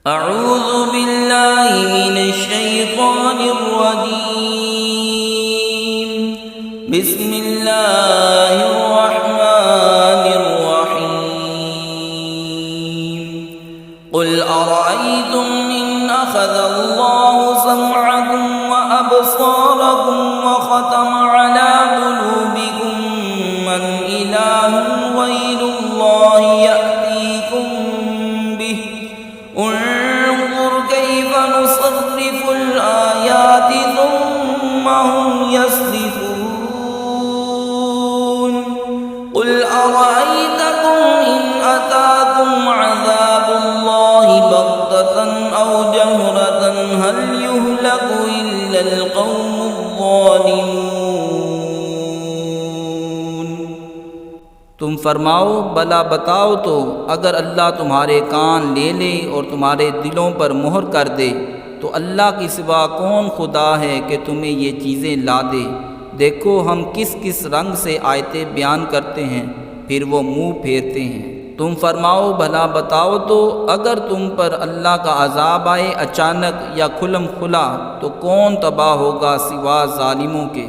अऊज़ु बिल्लाहि मिनश्शैतानिर रजीम। बिस्मिल्लाहिर रहमानिर रहीम। क़ुल अरअय्तुम इन अख़ज़ल्लाहु समअकुम व अबसारकुम व ख़तम अला क़ुलूबिकुम मन इलाहुन ग़ैरुल्लाहि यअतीकुम बिहि उन्ज़ुर कैफ़ नुसर्रिफ़ुल आयाति थुम्मा हुम यस्दिफ़ून। क़ुल अरअयतकुम इन अताकुम अज़ाबुल्लाहि बग़्ततन औ जहरतन हल युहलकु इल्लल क़ौमुज़्ज़ालिमून। तुम फरमाओ, भला बताओ तो अगर अल्लाह तुम्हारे कान ले ले और तुम्हारे दिलों पर मुहर कर दे तो अल्लाह के सिवा कौन खुदा है कि तुम्हें ये चीज़ें ला दे। देखो हम किस किस रंग से आयतें बयान करते हैं, फिर वो मुँह फेरते हैं। तुम फरमाओ, भला बताओ तो अगर तुम पर अल्लाह का अज़ाब आए अचानक या खुलम खुला तो कौन तबाह होगा सिवा ज़ालिमों के।